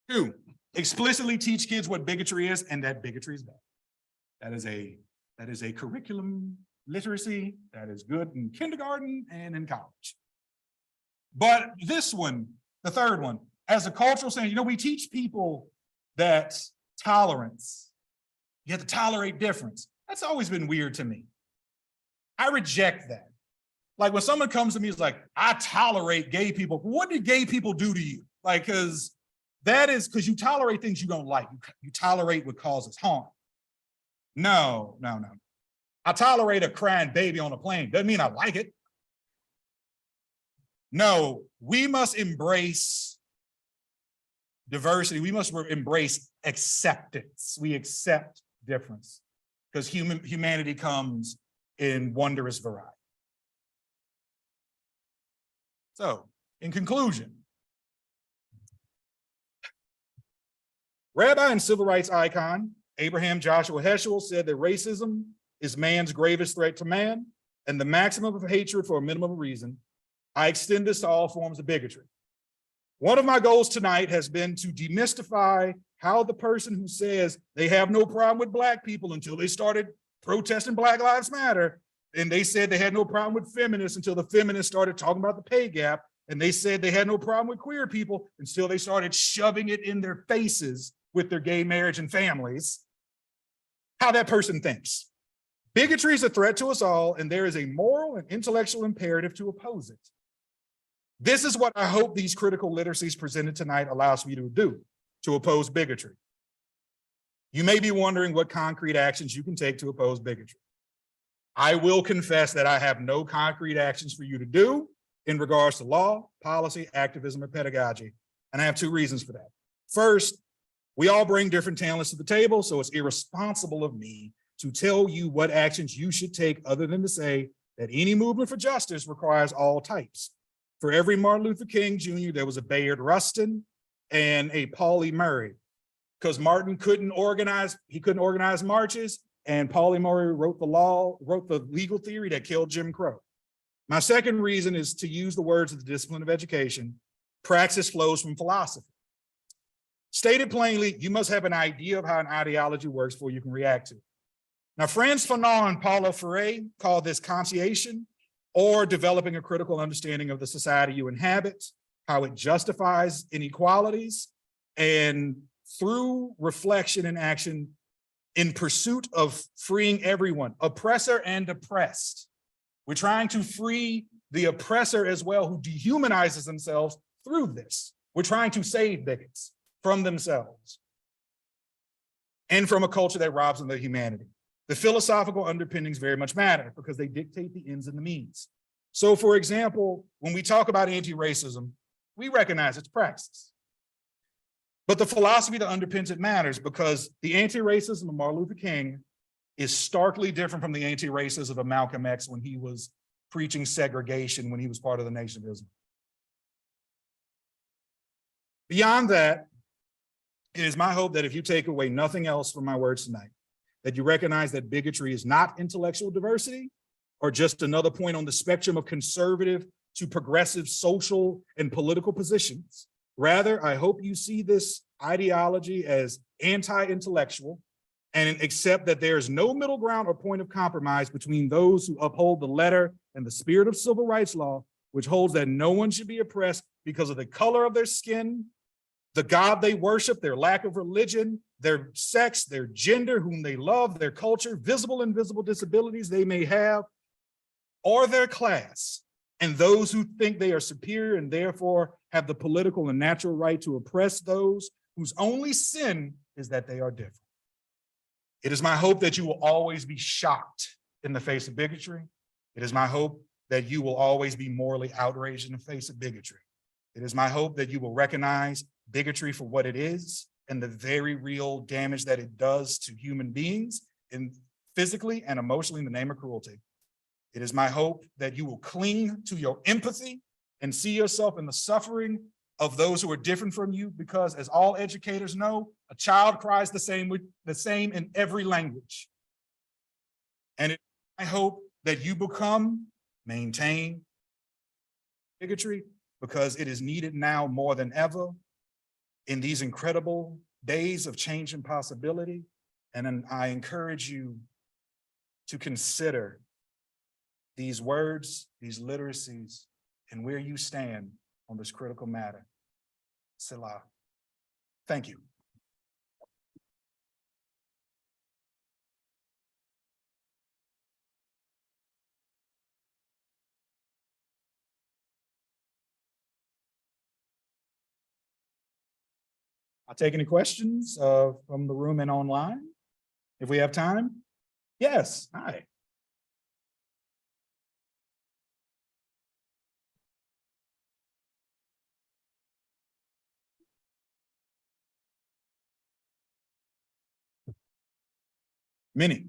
2, explicitly teach kids what bigotry is, and that bigotry is bad. That is a curriculum literacy that is good in kindergarten and in college. But this one, the 3rd one, as a cultural saying, we teach people that tolerance You have to tolerate difference. That's always been weird to me. I reject that. Like when someone comes to me, is like, I tolerate gay people. What did gay people do to you? Like, because you tolerate things you don't like. You tolerate what causes harm. No. I tolerate a crying baby on a plane. Doesn't mean I like it. No, we must embrace diversity. We must embrace acceptance. We accept difference because humanity comes in wondrous variety. So, in conclusion, Rabbi and civil rights icon Abraham Joshua Heschel said that racism is man's gravest threat to man and the maximum of hatred for a minimum of reason. I extend this to all forms of bigotry. One of my goals tonight has been to demystify how the person who says they have no problem with Black people until they started protesting Black Lives Matter, and they said they had no problem with feminists until the feminists started talking about the pay gap, and they said they had no problem with queer people until they started shoving it in their faces with their gay marriage and families, how that person thinks. Bigotry is a threat to us all, and there is a moral and intellectual imperative to oppose it. This is what I hope these critical literacies presented tonight allows me to do, to oppose bigotry. You may be wondering what concrete actions you can take to oppose bigotry. I will confess that I have no concrete actions for you to do in regards to law, policy, activism, or pedagogy, and I have two reasons for that. First, we all bring different talents to the table, so it's irresponsible of me to tell you what actions you should take other than to say that any movement for justice requires all types. For every Martin Luther King Jr., there was a Bayard Rustin and a Pauli Murray, because Martin couldn't organize marches, and Pauli Murray wrote the legal theory that killed Jim Crow. My second reason is to use the words of the discipline of education. Praxis flows from philosophy. Stated plainly, you must have an idea of how an ideology works before you can react to it. Now, Franz Fanon and Paulo Freire call this consciation, or developing a critical understanding of the society you inhabit, how it justifies inequalities, and through reflection and action in pursuit of freeing everyone, oppressor and oppressed. We're trying to free the oppressor as well, who dehumanizes themselves through this. We're trying to save bigots from themselves and from a culture that robs them of their humanity. The philosophical underpinnings very much matter because they dictate the ends and the means. So for example, when we talk about anti-racism, we recognize its praxis. But the philosophy that underpins it matters because the anti-racism of Martin Luther King is starkly different from the anti-racism of Malcolm X when he was preaching segregation when he was part of the Nation of Islam. Beyond that, it is my hope that if you take away nothing else from my words tonight, that you recognize that bigotry is not intellectual diversity or just another point on the spectrum of conservative to progressive social and political positions. Rather, I hope you see this ideology as anti-intellectual and accept that there is no middle ground or point of compromise between those who uphold the letter and the spirit of civil rights law, which holds that no one should be oppressed because of the color of their skin, the God they worship, their lack of religion, their sex, their gender, whom they love, their culture, visible and invisible disabilities they may have, or their class, and those who think they are superior and therefore have the political and natural right to oppress those whose only sin is that they are different. It is my hope that you will always be shocked in the face of bigotry. It is my hope that you will always be morally outraged in the face of bigotry. It is my hope that you will recognize bigotry for what it is and the very real damage that it does to human beings physically and emotionally in the name of cruelty. It is my hope that you will cling to your empathy and see yourself in the suffering of those who are different from you, because as all educators know, a child cries the same in every language. And I hope that you maintain bigotry, because it is needed now more than ever in these incredible days of change and possibility. And then I encourage you to consider these words, these literacies, and where you stand on this critical matter. Selah. Thank you. I'll take any questions from the room and online, if we have time. Yes, hi. Many.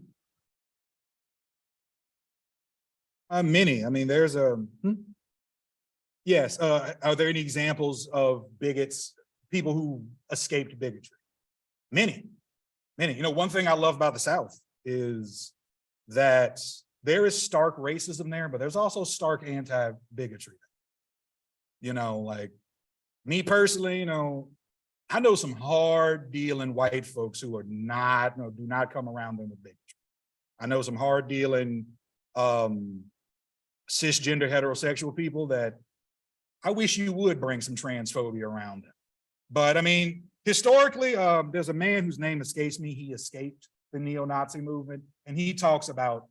Many. I mean, there's a. Yes. Are there any examples of bigots, people who escaped bigotry? Many, many. You know, one thing I love about the South is that there is stark racism there, but there's also stark anti-bigotry. You know, like me personally, you know, I know some hard dealing white folks who are not, you know, do not come around them with bigotry. I know some hard dealing cisgender heterosexual people that I wish you would bring some transphobia around them. But I mean, historically, there's a man whose name escapes me. He escaped the neo-Nazi movement, and he talks about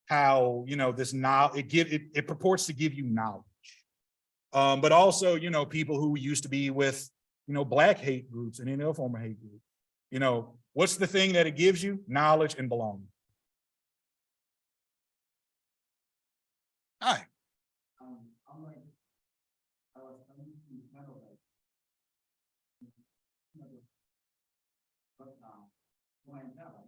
how, you know, this now it purports to give you knowledge, but also, you know, people who used to be with, you know, Black hate groups and any other form of hate group. You know, what's the thing that it gives you? Knowledge and belonging. Hi. I'm like, I was coming to kind of like, but when I tell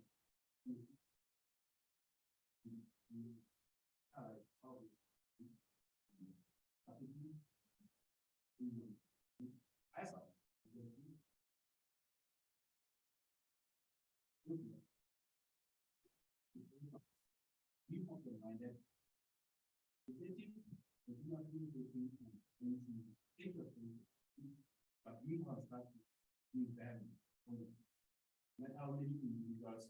but we must not be bad. Let how many individuals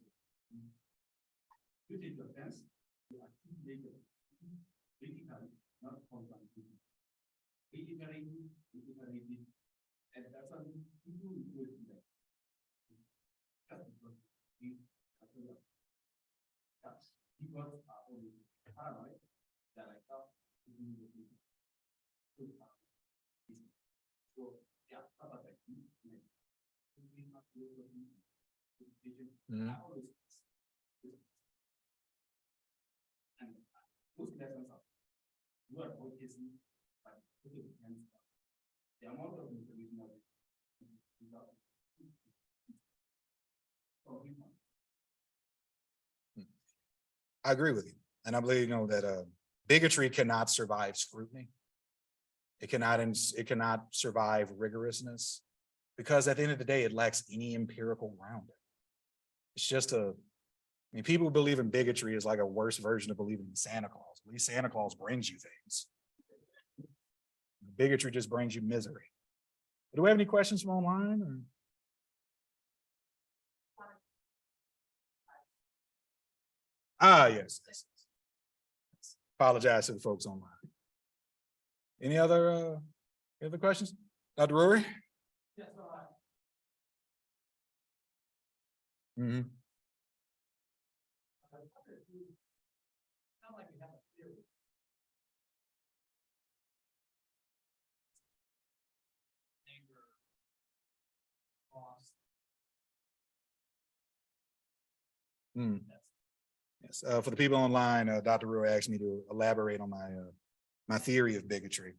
you take offense, you are too negative, critically, not confronting. Critically, and that's what people do it today. Just because we are people are only paranoid that I thought to do the people. So, yeah, how about that? And those lessons are what autism, but the amount of information of it. I agree with you. And I believe, you know, that bigotry cannot survive scrutiny. It cannot survive rigorousness, because at the end of the day, it lacks any empirical grounding. It's just I mean, people who believe in bigotry is like a worse version of believing in Santa Claus. At least Santa Claus brings you things. Bigotry just brings you misery. Do we have any questions from online? Or? Yes. Apologize to the folks online. Any other questions? Dr. Rory? Yes, mm-hmm. Yes, for the people online, Dr. Roy asked me to elaborate on my theory of bigotry.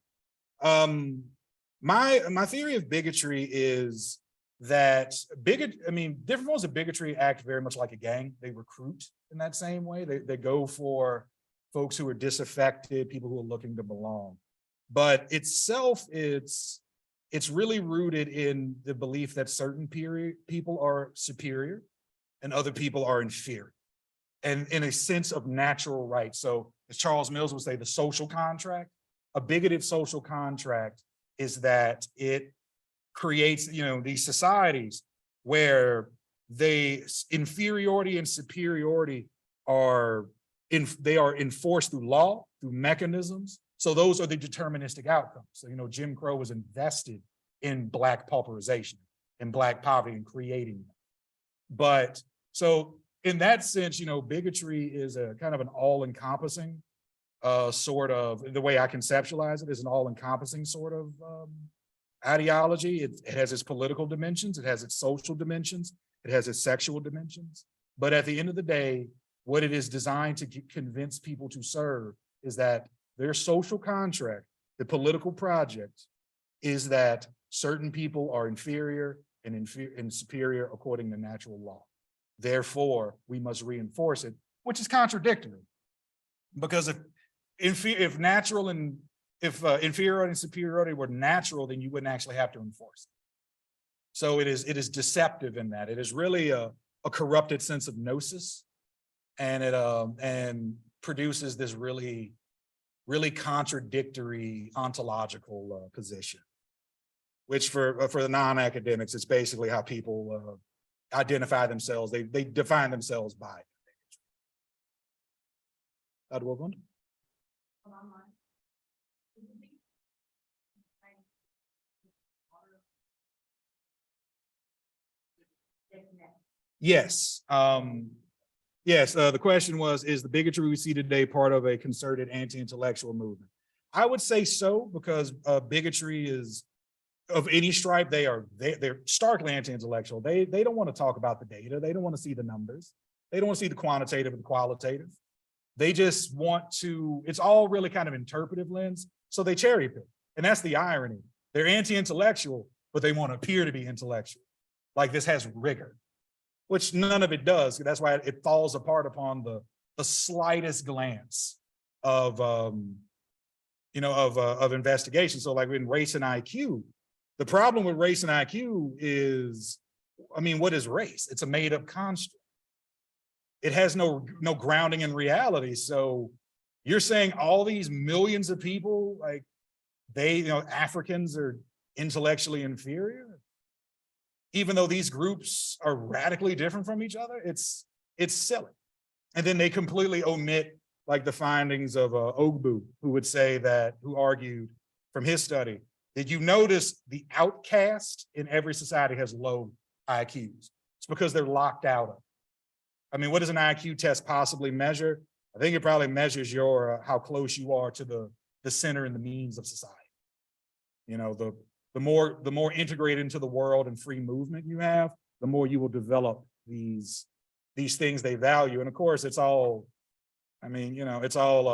My theory of bigotry is that different forms of bigotry act very much like a gang. They recruit in that same way. They go for folks who are disaffected, people who are looking to belong. But itself, it's really rooted in the belief that certain people are superior and other people are inferior, and in a sense of natural right. So as Charles Mills would say, the social contract, a bigoted social contract is that it creates, you know, these societies where inferiority and superiority are enforced through law, through mechanisms. So those are the deterministic outcomes. So, you know, Jim Crow was invested in Black pauperization and Black poverty and creating them. But so in that sense, you know, bigotry is a kind of an all-encompassing sort of, the way I conceptualize it is an all-encompassing sort of ideology. It has its political dimensions, it has its social dimensions, it has its sexual dimensions. But at the end of the day, what it is designed to convince people to serve is that their social contract, the political project, is that certain people are inferior and superior according to natural law. Therefore, we must reinforce it, which is contradictory. Because if natural and if inferiority and superiority were natural, then you wouldn't actually have to enforce it. So it is deceptive in that it is really a corrupted sense of gnosis, and it and produces this really contradictory ontological position, which for the non-academics, it's basically how people identify themselves. They define themselves by it. Dr. Wilkman? Yes. Yes, the question was, is the bigotry we see today part of a concerted anti-intellectual movement? I would say so, because bigotry is of any stripe. They're starkly anti-intellectual. They don't want to talk about the data. They don't want to see the numbers. They don't want to see the quantitative and the qualitative. They just want to, it's all really kind of interpretive lens. So they cherry pick. And that's the irony. They're anti-intellectual, but they want to appear to be intellectual. Like this has rigor, which none of it does. That's why it falls apart upon the slightest glance of investigation. So like in race and IQ, the problem with race and IQ is, I mean, what is race? It's a made up construct. It has no grounding in reality. So you're saying all these millions of people, like Africans are intellectually inferior, even though these groups are radically different from each other. It's silly. And then they completely omit like the findings of Ogbu, who argued from his study that you notice the outcast in every society has low IQs. It's because they're locked out of. I mean, what does an IQ test possibly measure? I think it probably measures your how close you are to the center and the means of society. You know, the more integrated into the world and free movement you have, the more you will develop these things they value. And of course, it's all, I mean, it's all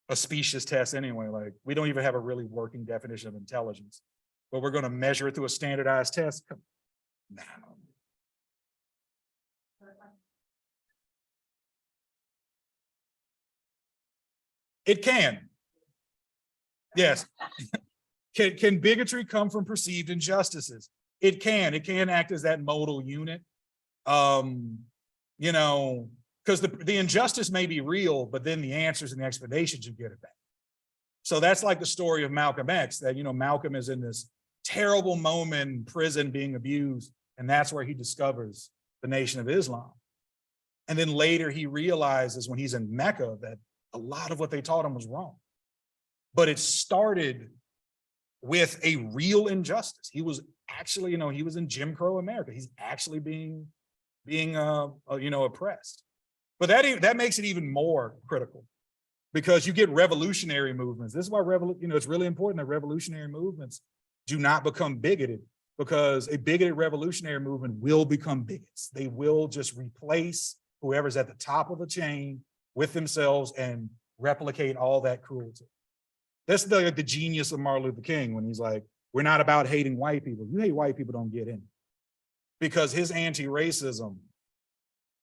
a specious test anyway. Like we don't even have a really working definition of intelligence, but we're going to measure it through a standardized test. No. It can. Yes. Can bigotry come from perceived injustices? It can act as that modal unit. Because the injustice may be real, but then the answers and the explanations, you get it back. So that's like the story of Malcolm X, that, Malcolm is in this terrible moment in prison being abused, and that's where he discovers the Nation of Islam. And then later he realizes when he's in Mecca that a lot of what they taught him was wrong. But it started with a real injustice. He was actually, he was in Jim Crow America. He's actually being oppressed. But that makes it even more critical, because you get revolutionary movements. This is why it's really important that revolutionary movements do not become bigoted, because a bigoted revolutionary movement will become bigots. They will just replace whoever's at the top of the chain with themselves and replicate all that cruelty. That's the genius of Martin Luther King, when he's like, we're not about hating white people. You hate white people, don't get in. Because his anti-racism,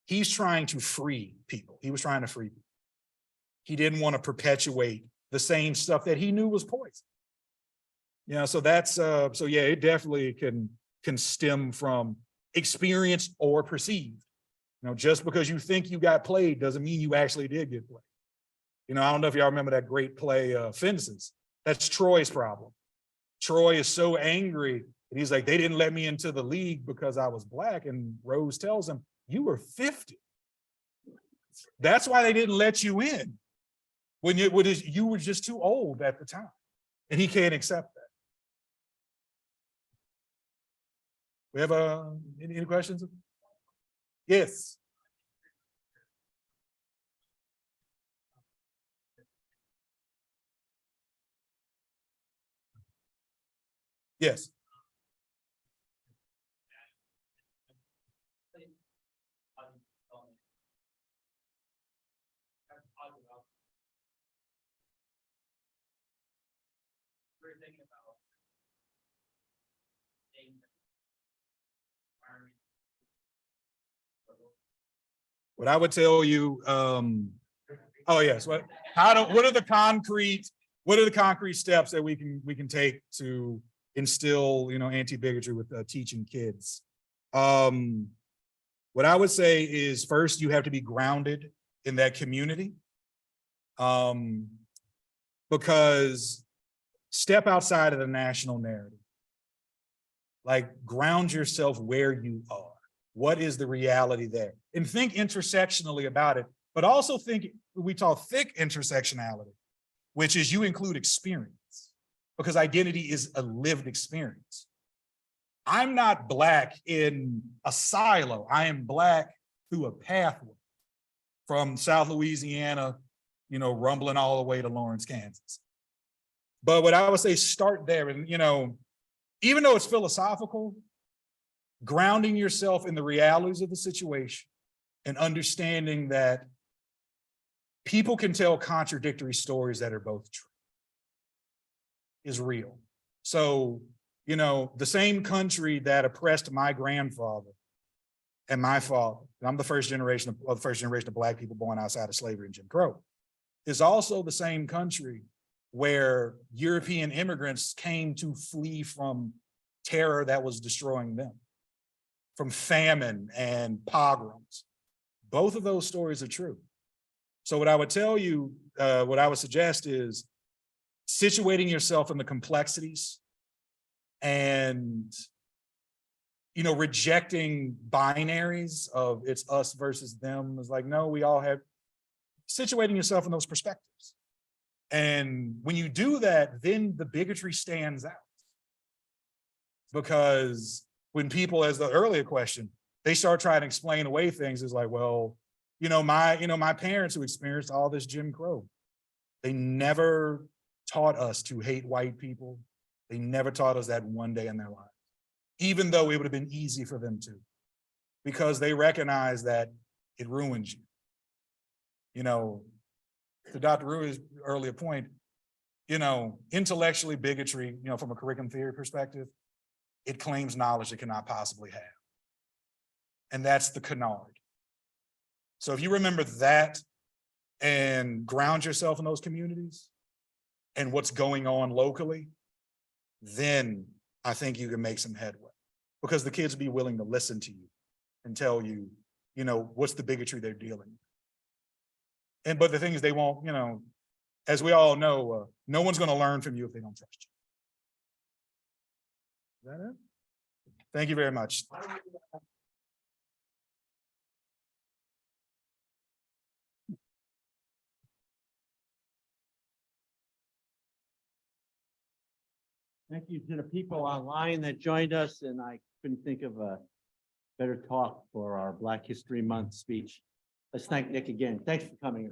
he's trying to free people. He was trying to free people. He didn't want to perpetuate the same stuff that he knew was poison. So that's, it definitely can stem from experienced or perceived. Just because you think you got played doesn't mean you actually did get played. I don't know if y'all remember that great play, Fences. That's Troy's problem. Troy is so angry that he's like, they didn't let me into the league because I was Black. And Rose tells him, you were 50. That's why they didn't let you in. When you were just too old at the time. And he can't accept that. We have any questions? Yes. Yes. What I would tell you, oh yes, what are the concrete steps that we can take to instill, anti-bigotry with teaching kids? What I would say is first, you have to be grounded in that community. Because step outside of the national narrative. Like ground yourself where you are. What is the reality there? And think intersectionally about it, but also think, we talk thick intersectionality, which is you include experience, because identity is a lived experience. I'm not Black in a silo. I am Black through a pathway from South Louisiana, rumbling all the way to Lawrence, Kansas. But what I would say, start there. And, even though it's philosophical, grounding yourself in the realities of the situation and understanding that people can tell contradictory stories that are both true is real. So, the same country that oppressed my grandfather and my father, and I'm the first generation of Black people born outside of slavery and Jim Crow, is also the same country where European immigrants came to flee from terror that was destroying them, from famine and pogroms. Both of those stories are true. So what I would tell you, what I would suggest is situating yourself in the complexities and, rejecting binaries of it's us versus them. Is like, no, we all have, situating yourself in those perspectives. And when you do that, then the bigotry stands out. Because when people, as the earlier question, they start trying to explain away things, it's like, well, my parents who experienced all this Jim Crow, they never taught us to hate white people. They never taught us that one day in their lives, even though it would have been easy for them to, because they recognize that it ruins you. To Dr. Rui's earlier point, intellectually bigotry, from a curriculum theory perspective, it claims knowledge it cannot possibly have. And that's the canard. So if you remember that and ground yourself in those communities and what's going on locally, then I think you can make some headway, because the kids will be willing to listen to you and tell you, what's the bigotry they're dealing with. But the thing is, they won't, as we all know, no one's going to learn from you if they don't trust you. Is that it? Thank you very much. Thank you to the people online that joined us, and I couldn't think of a better talk for our Black History Month speech. Let's thank Nick again. Thanks for coming.